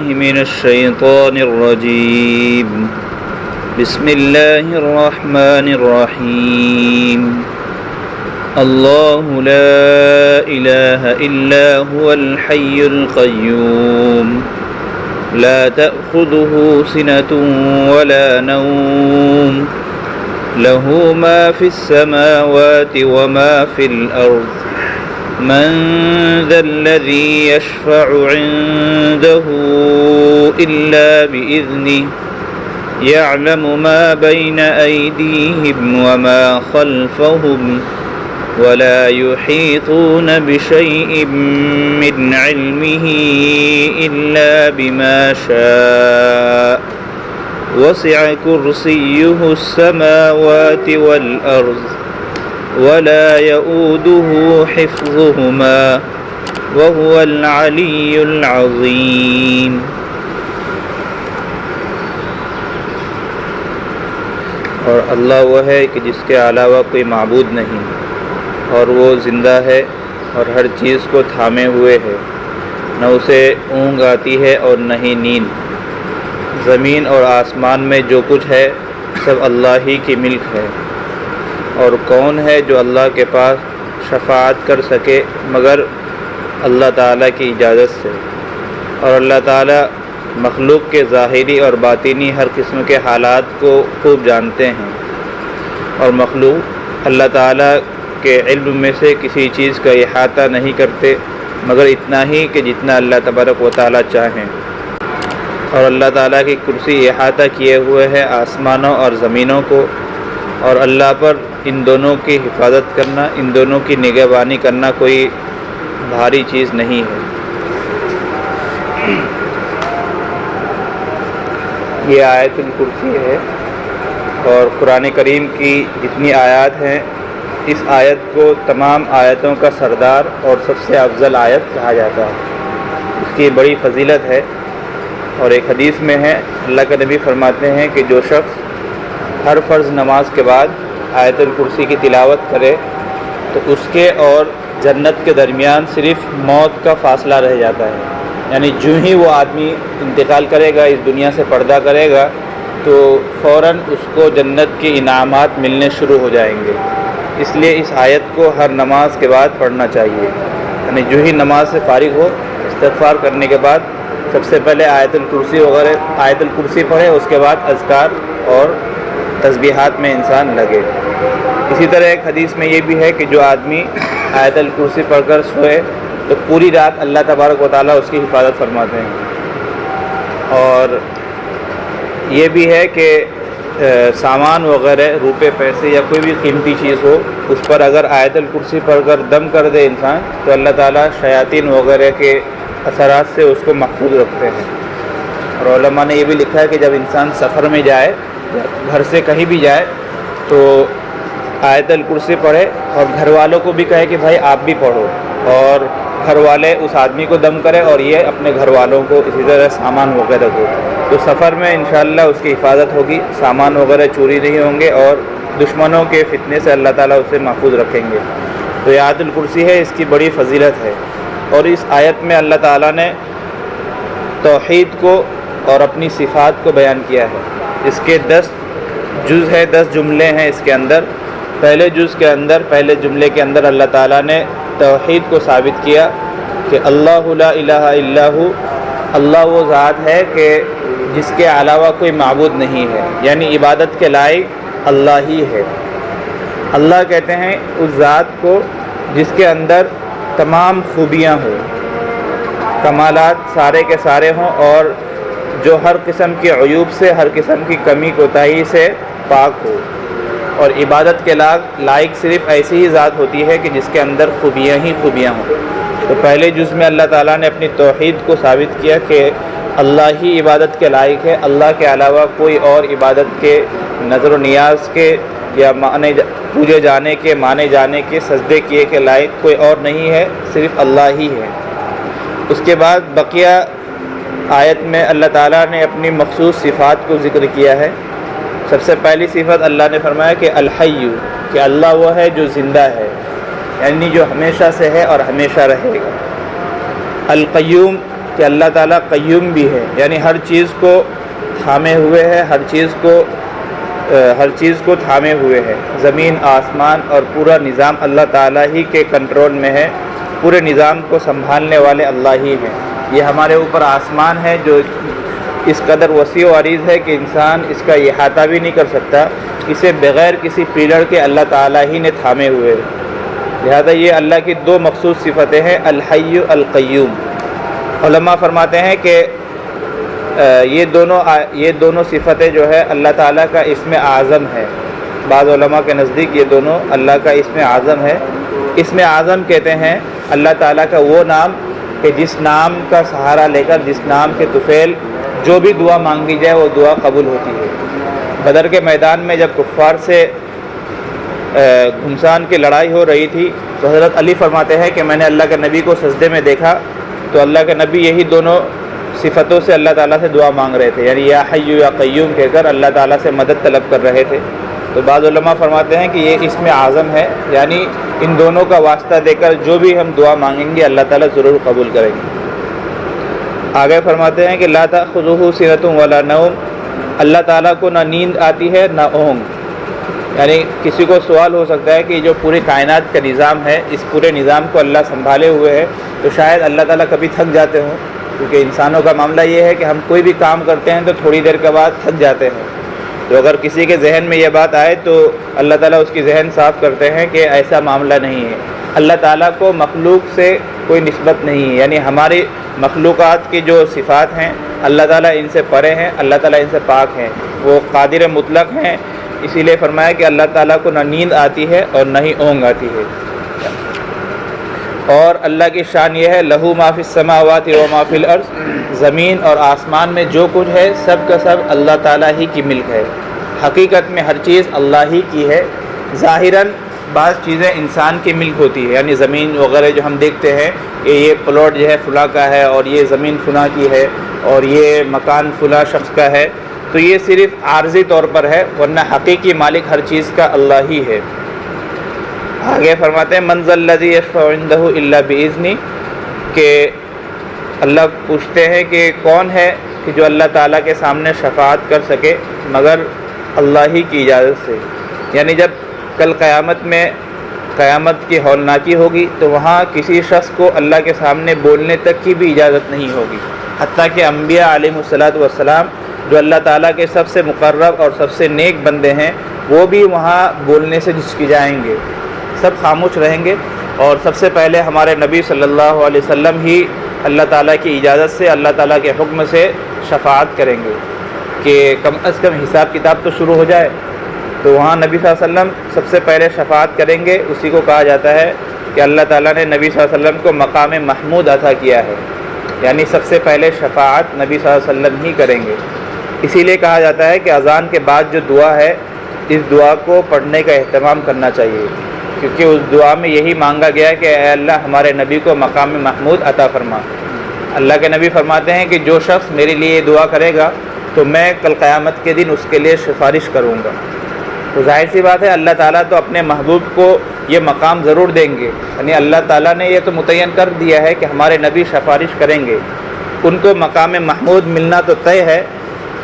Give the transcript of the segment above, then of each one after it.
من الشيطان الرجيم بسم الله الرحمن الرحيم الله لا إله إلا هو الحي القيوم لا تأخذه سنة ولا نوم له ما في السماوات وما في الأرض من ذا الذي يشفع عنده إلا بإذنه يعلم ما بين أيديهم وما خلفهم ولا يحيطون بشيء من علمه إلا بما شاء وسع كرسيه السماوات والأرض ولا يؤوده حفظهما وهو العلي العظيم۔ اور اللہ وہ ہے کہ جس کے علاوہ کوئی معبود نہیں، اور وہ زندہ ہے اور ہر چیز کو تھامے ہوئے ہے، نہ اسے اونگ آتی ہے اور نہ ہی نیند۔ زمین اور آسمان میں جو کچھ ہے سب اللہ ہی کی ملک ہے۔ اور کون ہے جو اللہ کے پاس شفاعت کر سکے مگر اللہ تعالیٰ کی اجازت سے؟ اور اللہ تعالیٰ مخلوق کے ظاہری اور باطنی ہر قسم کے حالات کو خوب جانتے ہیں، اور مخلوق اللہ تعالیٰ کے علم میں سے کسی چیز کا احاطہ نہیں کرتے مگر اتنا ہی کہ جتنا اللہ تبارک و تعالیٰ چاہیں۔ اور اللہ تعالیٰ کی کرسی احاطہ کیے ہوئے ہے آسمانوں اور زمینوں کو، اور اللہ پر ان دونوں کی حفاظت کرنا، ان دونوں کی نگہبانی کرنا کوئی بھاری چیز نہیں ہے۔ یہ آیت الکرسی ہے، اور قرآن کریم کی جتنی آیات ہیں اس آیت کو تمام آیتوں کا سردار اور سب سے افضل آیت کہا جاتا ہے۔ اس کی بڑی فضیلت ہے، اور ایک حدیث میں ہے اللہ کے نبی فرماتے ہیں کہ جو شخص ہر فرض نماز کے بعد آیت الکرسی کی تلاوت کرے تو اس کے اور جنت کے درمیان صرف موت کا فاصلہ رہ جاتا ہے، یعنی جو ہی وہ آدمی انتقال کرے گا، اس دنیا سے پردہ کرے گا، تو فوراً اس کو جنت کے انعامات ملنے شروع ہو جائیں گے۔ اس لیے اس آیت کو ہر نماز کے بعد پڑھنا چاہیے، یعنی جو ہی نماز سے فارغ ہو استغفار کرنے کے بعد سب سے پہلے آیت الکرسی پڑھے، اس کے بعد اذکار اور تسبیحات میں انسان لگے۔ اسی طرح ایک حدیث میں یہ بھی ہے کہ جو آدمی آیت الکرسی پڑھ کر سوئے تو پوری رات اللہ تبارک و تعالیٰ اس کی حفاظت فرماتے ہیں۔ اور یہ بھی ہے کہ سامان وغیرہ، روپے پیسے یا کوئی بھی قیمتی چیز ہو، اس پر اگر آیت الکرسی پڑھ کر دم کر دے انسان تو اللہ تعالیٰ شیاطین وغیرہ کے اثرات سے اس کو محفوظ رکھتے ہیں۔ اور علماء نے یہ بھی لکھا ہے کہ جب انسان سفر میں جائے، گھر سے کہیں بھی جائے، تو آیت الکرسی پڑھے اور گھر والوں کو بھی کہے کہ بھائی آپ بھی پڑھو، اور گھر والے اس آدمی کو دم کرے اور یہ اپنے گھر والوں کو اسی طرح سامان وغیرہ کو، تو سفر میں انشاءاللہ اس کی حفاظت ہوگی، سامان وغیرہ چوری نہیں ہوں گے، اور دشمنوں کے فتنے سے اللہ تعالیٰ اسے محفوظ رکھیں گے۔ تو یہ آیت الکرسی ہے، اس کی بڑی فضیلت ہے۔ اور اس آیت میں اللہ تعالیٰ نے توحید کو اور اپنی صفات کو بیان کیا ہے۔ اس کے 10 جز ہے، 10 جملے ہیں اس کے اندر۔ پہلے جملے کے اندر اللہ تعالیٰ نے توحید کو ثابت کیا کہ اللہ لا الہ الا ہو، اللہ وہ ذات ہے کہ جس کے علاوہ کوئی معبود نہیں ہے، یعنی عبادت کے لائق اللہ ہی ہے۔ اللہ کہتے ہیں اس ذات کو جس کے اندر تمام خوبیاں ہوں، کمالات سارے کے سارے ہوں، اور جو ہر قسم کے عیوب سے، ہر قسم کی کمی کوتاہی سے پاک ہو۔ اور عبادت کے لائق صرف ایسی ہی ذات ہوتی ہے کہ جس کے اندر خوبیاں ہی خوبیاں ہوں۔ تو پہلے جز میں اللہ تعالیٰ نے اپنی توحید کو ثابت کیا کہ اللہ ہی عبادت کے لائق ہے، اللہ کے علاوہ کوئی اور عبادت کے، نظر و نیاز کے، یا پوجے جانے کے، مانے جانے کے، سجدے کیے کے لائق کوئی اور نہیں ہے، صرف اللہ ہی ہے۔ اس کے بعد بقیہ آیت میں اللہ تعالیٰ نے اپنی مخصوص صفات کو ذکر کیا ہے۔ سب سے پہلی صفت اللہ نے فرمایا کہ الحی، کہ اللہ وہ ہے جو زندہ ہے، یعنی جو ہمیشہ سے ہے اور ہمیشہ رہے گا۔ القیوم کہ اللہ تعالیٰ قیوم بھی ہے، یعنی ہر چیز کو تھامے ہوئے ہے، ہر چیز کو تھامے ہوئے ہے۔ زمین، آسمان اور پورا نظام اللہ تعالیٰ ہی کے کنٹرول میں ہے، پورے نظام کو سنبھالنے والے اللہ ہی ہیں۔ یہ ہمارے اوپر آسمان ہے جو اس قدر وسیع و عریض ہے کہ انسان اس کا احاطہ بھی نہیں کر سکتا، اسے بغیر کسی پیلر کے اللہ تعالیٰ ہی نے تھامے ہوئے ہے۔ لہذا یہ اللہ کی دو مخصوص صفتیں ہیں، الحی القیوم۔ علماء فرماتے ہیں کہ یہ دونوں صفتیں جو ہے اللہ تعالیٰ کا اسم اعظم ہے۔ بعض علماء کے نزدیک یہ دونوں اللہ کا اسم اعظم ہے۔ اسم اعظم کہتے ہیں اللہ تعالیٰ کا وہ نام کہ جس نام کا سہارا لے کر، جس نام کے طفیل جو بھی دعا مانگی جائے وہ دعا قبول ہوتی ہے۔ بدر کے میدان میں جب کفار سے گھمسان کی لڑائی ہو رہی تھی تو حضرت علی فرماتے ہیں کہ میں نے اللہ کے نبی کو سجدے میں دیکھا تو اللہ کے نبی یہی دونوں صفتوں سے اللہ تعالیٰ سے دعا مانگ رہے تھے، یعنی یا حی یا قیوم کہہ کر اللہ تعالیٰ سے مدد طلب کر رہے تھے۔ تو بعض علماء فرماتے ہیں کہ یہ اسم اعظم ہے، یعنی ان دونوں کا واسطہ دے کر جو بھی ہم دعا مانگیں گے اللہ تعالیٰ ضرور قبول کریں گے۔ آگے فرماتے ہیں کہ لا تأخذہ سنۃ ولا نوم، اللہ تعالیٰ کو نہ نیند آتی ہے نہ اونگ۔ یعنی کسی کو سوال ہو سکتا ہے کہ جو پوری کائنات کا نظام ہے، اس پورے نظام کو اللہ سنبھالے ہوئے ہے تو شاید اللہ تعالیٰ کبھی تھک جاتے ہوں، کیونکہ انسانوں کا معاملہ یہ ہے کہ ہم کوئی بھی کام کرتے ہیں تو تھوڑی دیر کے بعد تھک جاتے ہیں۔ تو اگر کسی کے ذہن میں یہ بات آئے تو اللہ تعالیٰ اس کی ذہن صاف کرتے ہیں کہ ایسا معاملہ نہیں ہے۔ اللہ تعالیٰ کو مخلوق سے کوئی نسبت نہیں ہے، یعنی ہماری مخلوقات کی جو صفات ہیں اللہ تعالیٰ ان سے پرے ہیں، اللہ تعالیٰ ان سے پاک ہیں، وہ قادر مطلق ہیں۔ اسی لیے فرمایا کہ اللہ تعالیٰ کو نہ نیند آتی ہے اور نہ ہی اونگ آتی ہے۔ اور اللہ کی شان یہ ہے لہو ما فی السماوات و ما فی الارض، زمین اور آسمان میں جو کچھ ہے سب کا سب اللہ تعالیٰ ہی کی ملک ہے۔ حقیقت میں ہر چیز اللہ ہی کی ہے۔ ظاہراً بعض چیزیں انسان کی ملک ہوتی ہے، یعنی زمین وغیرہ جو ہم دیکھتے ہیں کہ یہ پلاٹ جو ہے فلاں کا ہے اور یہ زمین فلاں کی ہے اور یہ مکان فلاں شخص کا ہے، تو یہ صرف عارضی طور پر ہے، ورنہ حقیقی مالک ہر چیز کا اللہ ہی ہے۔ آگے فرماتے ہیں من ذا الذی یشفع عندہ الا باذنہ، کہ اللہ پوچھتے ہیں کہ کون ہے کہ جو اللہ تعالیٰ کے سامنے شفاعت کر سکے مگر اللہ ہی کی اجازت سے۔ یعنی جب کل قیامت کی ہولناکی ہوگی تو وہاں کسی شخص کو اللہ کے سامنے بولنے تک کی بھی اجازت نہیں ہوگی، حتیٰ کہ انبیاء علیہم الصلاۃ والسلام جو اللہ تعالیٰ کے سب سے مقرب اور سب سے نیک بندے ہیں وہ بھی وہاں بولنے سے جھجکجائیں گے، سب خاموش رہیں گے، اور سب سے پہلے ہمارے نبی صلی اللہ علیہ وسلم ہی اللہ تعالیٰ کی اجازت سے، اللہ تعالیٰ کے حکم سے شفاعت کریں گے کہ کم از کم حساب کتاب تو شروع ہو جائے۔ تو وہاں نبی صلی اللہ علیہ وسلم سب سے پہلے شفاعت کریں گے۔ اسی کو کہا جاتا ہے کہ اللہ تعالیٰ نے نبی صلی اللہ علیہ وسلم کو مقام محمود عطا کیا ہے، یعنی سب سے پہلے شفاعت نبی صلی اللہ علیہ وسلم ہی کریں گے۔ اسی لیے کہا جاتا ہے کہ اذان کے بعد جو دعا ہے اس دعا کو پڑھنے کا اہتمام کرنا چاہیے، کیونکہ اس دعا میں یہی مانگا گیا ہے کہ اے اللہ ہمارے نبی کو مقام محمود عطا فرما۔ اللہ کے نبی فرماتے ہیں کہ جو شخص میرے لیے یہ دعا کرے گا تو میں کل قیامت کے دن اس کے لیے سفارش کروں گا۔ تو ظاہر سی بات ہے اللہ تعالیٰ تو اپنے محبوب کو یہ مقام ضرور دیں گے، یعنی اللہ تعالیٰ نے یہ تو متعین کر دیا ہے کہ ہمارے نبی سفارش کریں گے، ان کو مقام محمود ملنا تو طے ہے۔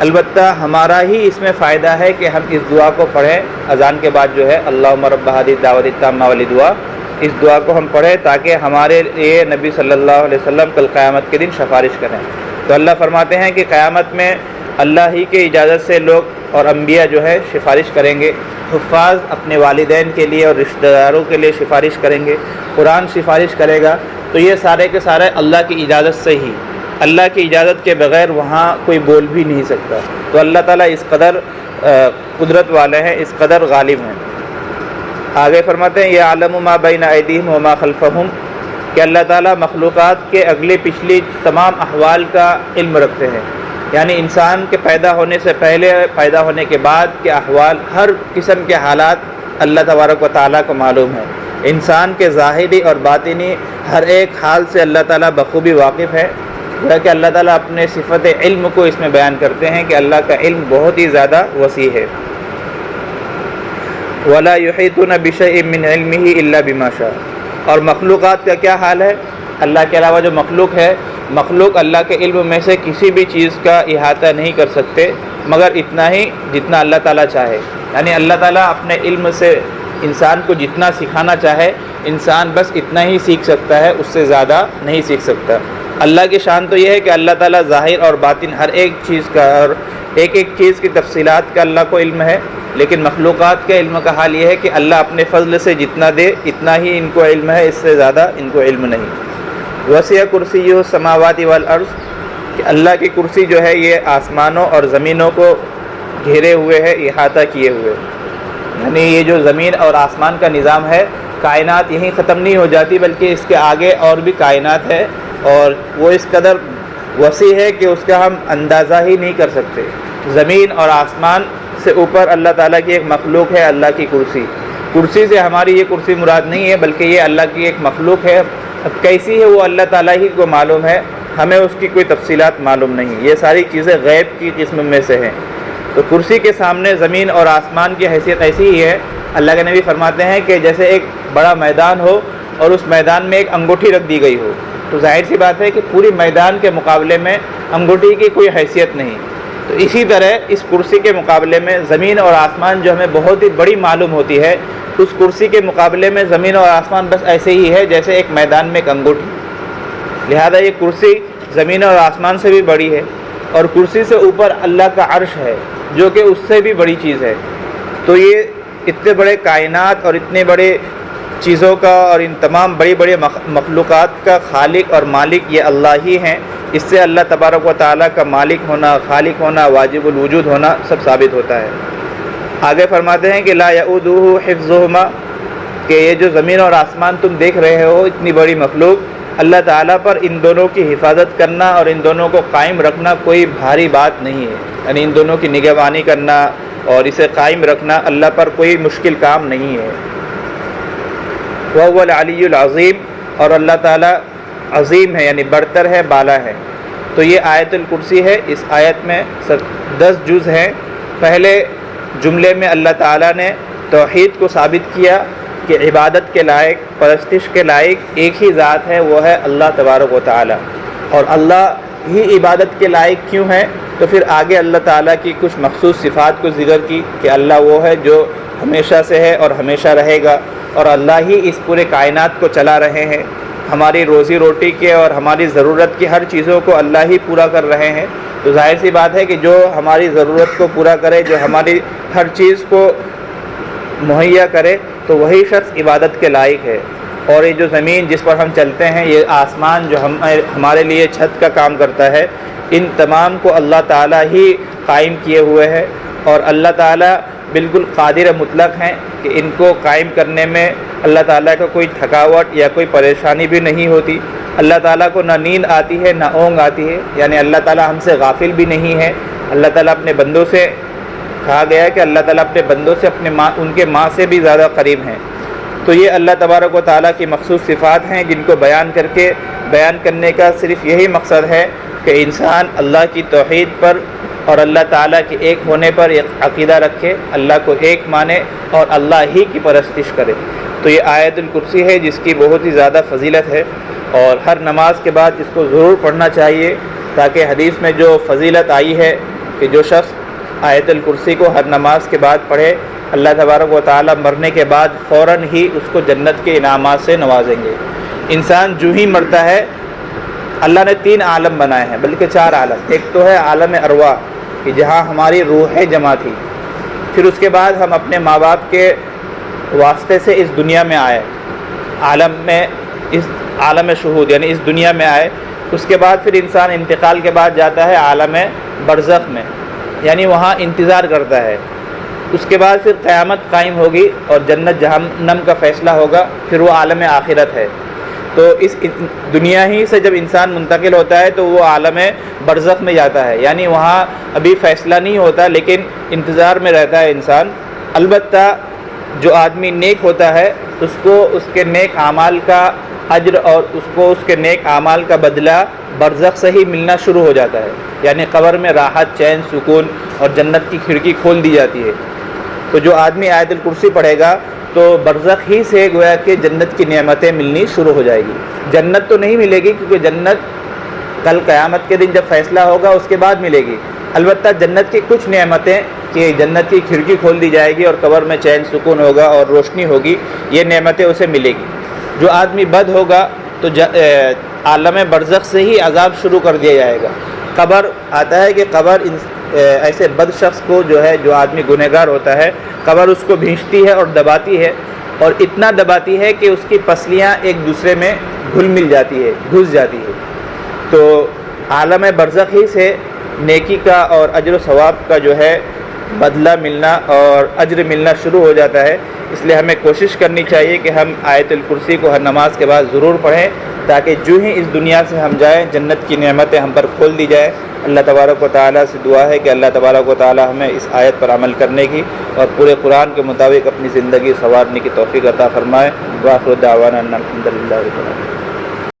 البتہ ہمارا ہی اس میں فائدہ ہے کہ ہم اس دعا کو پڑھیں اذان کے بعد، جو ہے اللہم رب ہذہ الدعوۃ التامہ والی دعا، اس دعا کو ہم پڑھیں تاکہ ہمارے لیے نبی صلی اللہ علیہ وسلم کل قیامت کے دن سفارش کریں۔ تو اللہ فرماتے ہیں کہ قیامت میں اللہ ہی کی اجازت سے لوگ اور انبیاء جو ہے سفارش کریں گے، حفاظ اپنے والدین کے لیے اور رشتہ داروں کے لیے سفارش کریں گے، قرآن سفارش کرے گا، تو یہ سارے کے سارے اللہ کی اجازت سے ہی، اللہ کی اجازت کے بغیر وہاں کوئی بول بھی نہیں سکتا۔ تو اللہ تعالیٰ اس قدر قدرت والے ہیں، اس قدر غالب ہیں۔ آگے فرماتے ہیں یعلم ما بین ایدیہم وما خلفہم، کہ اللہ تعالیٰ مخلوقات کے اگلی پچھلی تمام احوال کا علم رکھتے ہیں، یعنی انسان کے پیدا ہونے سے پہلے، پیدا ہونے کے بعد کے احوال، ہر قسم کے حالات اللہ تبارک و تعالیٰ کو معلوم ہے۔ انسان کے ظاہری اور باطنی ہر ایک حال سے اللہ تعالیٰ بخوبی واقف ہے، کہ اللہ تعالیٰ اپنے صفت علم کو اس میں بیان کرتے ہیں کہ اللہ کا علم بہت ہی زیادہ وسیع ہے۔ وَلَا يُحِيطُونَ بِشَيْءٍ مِّنْ عِلْمِهِ إِلَّا بِمَا شَاءَ، اور مخلوقات کا کیا حال ہے؟ اللہ کے علاوہ جو مخلوق ہے مخلوق اللہ کے علم میں سے کسی بھی چیز کا احاطہ نہیں کر سکتے مگر اتنا ہی جتنا اللہ تعالیٰ چاہے. یعنی اللہ تعالیٰ اپنے علم سے انسان کو جتنا سکھانا چاہے انسان بس اتنا ہی سیکھ سکتا ہے، اس سے زیادہ نہیں سیکھ سکتا. اللہ کی شان تو یہ ہے کہ اللہ تعالیٰ ظاہر اور باطن ہر ایک چیز کا اور ایک ایک چیز کی تفصیلات کا اللہ کو علم ہے، لیکن مخلوقات کے علم کا حال یہ ہے کہ اللہ اپنے فضل سے جتنا دے اتنا ہی ان کو علم ہے، اس سے زیادہ ان کو علم نہیں. وسع کرسیہ السماوات والارض، کہ اللہ کی کرسی جو ہے یہ آسمانوں اور زمینوں کو گھیرے ہوئے ہے، احاطہ کیے ہوئے. یعنی یہ جو زمین اور آسمان کا نظام ہے، کائنات یہیں ختم نہیں ہو جاتی بلکہ اس کے آگے اور بھی کائنات ہے، اور وہ اس قدر وسیع ہے کہ اس کا ہم اندازہ ہی نہیں کر سکتے. زمین اور آسمان سے اوپر اللہ تعالیٰ کی ایک مخلوق ہے، اللہ کی کرسی. کرسی سے ہماری یہ کرسی مراد نہیں ہے بلکہ یہ اللہ کی ایک مخلوق ہے. اب کیسی ہے وہ اللہ تعالیٰ ہی کو معلوم ہے، ہمیں اس کی کوئی تفصیلات معلوم نہیں. یہ ساری چیزیں غیب کی قسم میں سے ہیں. تو کرسی کے سامنے زمین اور آسمان کی حیثیت ایسی ہی ہے. اللہ کے نبی فرماتے ہیں کہ جیسے ایک بڑا میدان ہو اور اس میدان میں ایک انگوٹھی رکھ دی گئی ہو، تو ظاہر سی بات ہے کہ پوری میدان کے مقابلے میں انگوٹھی کی کوئی حیثیت نہیں. تو اسی طرح اس کرسی کے مقابلے میں زمین اور آسمان جو ہمیں بہت ہی بڑی معلوم ہوتی ہے، اس کرسی کے مقابلے میں زمین اور آسمان بس ایسے ہی ہے جیسے ایک میدان میں ایک انگوٹھی. لہذا یہ کرسی زمین اور آسمان سے بھی بڑی ہے، اور کرسی سے اوپر اللہ کا عرش ہے جو کہ اس سے بھی بڑی چیز ہے. تو یہ اتنے بڑے کائنات اور اتنے بڑے چیزوں کا اور ان تمام بڑی بڑی مخلوقات کا خالق اور مالک یہ اللہ ہی ہیں. اس سے اللہ تبارک و تعالیٰ کا مالک ہونا، خالق ہونا، واجب الوجود ہونا سب ثابت ہوتا ہے. آگے فرماتے ہیں کہ لا یعودہ حفظہما، کہ یہ جو زمین اور آسمان تم دیکھ رہے ہو اتنی بڑی مخلوق، اللہ تعالیٰ پر ان دونوں کی حفاظت کرنا اور ان دونوں کو قائم رکھنا کوئی بھاری بات نہیں ہے. یعنی ان دونوں کی نگہبانی کرنا اور اسے قائم رکھنا اللہ پر کوئی مشکل کام نہیں ہے. وَهُوَ الْعَلِيُّ الْعَظِيمُ، اور اللہ تعالیٰ عظیم ہے یعنی برتر ہے، بالا ہے. تو یہ آیت الکرسی ہے. اس آیت میں 10 جز ہیں. پہلے جملے میں اللہ تعالیٰ نے توحید کو ثابت کیا کہ عبادت کے لائق، پرستش کے لائق ایک ہی ذات ہے، وہ ہے اللہ تبارک و تعالیٰ. اور اللہ ہی عبادت کے لائق کیوں ہے؟ تو پھر آگے اللہ تعالیٰ کی کچھ مخصوص صفات کو ذکر کی کہ اللہ وہ ہے جو ہمیشہ سے ہے اور ہمیشہ رہے گا، اور اللہ ہی اس پورے کائنات کو چلا رہے ہیں. ہماری روزی روٹی کے اور ہماری ضرورت کی ہر چیزوں کو اللہ ہی پورا کر رہے ہیں. تو ظاہر سی بات ہے کہ جو ہماری ضرورت کو پورا کرے، جو ہماری ہر چیز کو مہیا کرے، تو وہی شخص عبادت کے لائق ہے. اور یہ جو زمین جس پر ہم چلتے ہیں، یہ آسمان جو ہمارے لیے چھت کا کام کرتا ہے، ان تمام کو اللہ تعالیٰ ہی قائم کیے ہوئے ہے. اور اللہ تعالیٰ بالکل قادر مطلق ہیں کہ ان کو قائم کرنے میں اللہ تعالیٰ کو کوئی تھکاوٹ یا کوئی پریشانی بھی نہیں ہوتی. اللہ تعالیٰ کو نہ نیند آتی ہے نہ اونگ آتی ہے. یعنی اللہ تعالیٰ ہم سے غافل بھی نہیں ہے. اللہ تعالیٰ اپنے بندوں سے، کہا گیا ہے کہ اللہ تعالیٰ اپنے بندوں سے ان کے ماں سے بھی زیادہ قریب ہیں. تو یہ اللہ تبارک و تعالیٰ کی مخصوص صفات ہیں جن کو بیان کرنے کا صرف یہی مقصد ہے کہ انسان اللہ کی توحید پر اور اللہ تعالیٰ کے ایک ہونے پر ایک عقیدہ رکھے، اللہ کو ایک مانے اور اللہ ہی کی پرستش کرے. تو یہ آیت الکرسی ہے جس کی بہت ہی زیادہ فضیلت ہے، اور ہر نماز کے بعد اس کو ضرور پڑھنا چاہیے، تاکہ حدیث میں جو فضیلت آئی ہے کہ جو شخص آیت الکرسی کو ہر نماز کے بعد پڑھے، اللہ تبارک و تعالیٰ مرنے کے بعد فوراً ہی اس کو جنت کے انعامات سے نوازیں گے. انسان جو ہی مرتا ہے، اللہ نے 3 عالم بنائے ہیں، بلکہ 4 عالم. ایک تو ہے عالم ارواح کہ جہاں ہماری روحیں جمع تھی. پھر اس کے بعد ہم اپنے ماں باپ کے واسطے سے اس دنیا میں آئے، اس عالم شہود یعنی اس دنیا میں آئے. اس کے بعد پھر انسان انتقال کے بعد جاتا ہے عالم برزخ میں، یعنی وہاں انتظار کرتا ہے. اس کے بعد پھر قیامت قائم ہوگی اور جنت جہنم کا فیصلہ ہوگا. پھر وہ عالم آخرت ہے. تو اس دنیا ہی سے جب انسان منتقل ہوتا ہے تو وہ عالم برزخ میں جاتا ہے، یعنی وہاں ابھی فیصلہ نہیں ہوتا لیکن انتظار میں رہتا ہے انسان. البتہ جو آدمی نیک ہوتا ہے اس کو اس کے نیک اعمال کا اجر اور اس کو اس کے نیک اعمال کا بدلہ برزخ سے ہی ملنا شروع ہو جاتا ہے. یعنی قبر میں راحت، چین، سکون اور جنت کی کھڑکی کھول دی جاتی ہے. تو جو آدمی آیت الکرسی پڑھے گا تو برزخ ہی سے گویا کہ جنت کی نعمتیں ملنی شروع ہو جائے گی. جنت تو نہیں ملے گی کیونکہ جنت کل قیامت کے دن جب فیصلہ ہوگا اس کے بعد ملے گی۔ البتہ جنت کی کچھ نعمتیں کہ جنت کی کھڑکی کھول دی جائے گی اور قبر میں چین سکون ہوگا اور روشنی ہوگی، یہ نعمتیں اسے ملے گی۔ جو آدمی بد ہوگا تو عالم برزخ سے ہی عذاب شروع کر دیا جائے گا۔ قبر آتا ہے کہ قبر ایسے بد شخص کو جو ہے، جو آدمی گنہگار ہوتا ہے، قبر اس کو بھینچتی ہے اور دباتی ہے، اور اتنا دباتی ہے کہ اس کی پسلیاں ایک دوسرے میں گھل مل جاتی ہے، گھس جاتی ہے۔ تو عالم برزخ ہی سے نیکی کا اور اجر و ثواب کا جو ہے بدلہ ملنا اور اجر ملنا شروع ہو جاتا ہے۔ اس لیے ہمیں کوشش کرنی چاہیے کہ ہم آیت الکرسی کو ہر نماز کے بعد ضرور پڑھیں، تاکہ جو ہی اس دنیا سے ہم جائیں جنت کی نعمتیں ہم پر کھول دی جائے۔ اللہ تبارک و تعالیٰ سے دعا ہے کہ اللہ تبارک و تعالیٰ ہمیں اس آیت پر عمل کرنے کی اور پورے قرآن کے مطابق اپنی زندگی سنوارنے کی توفیق عطا فرمائے۔ وآخر دعوانا ان الحمد للہ رب العالمین۔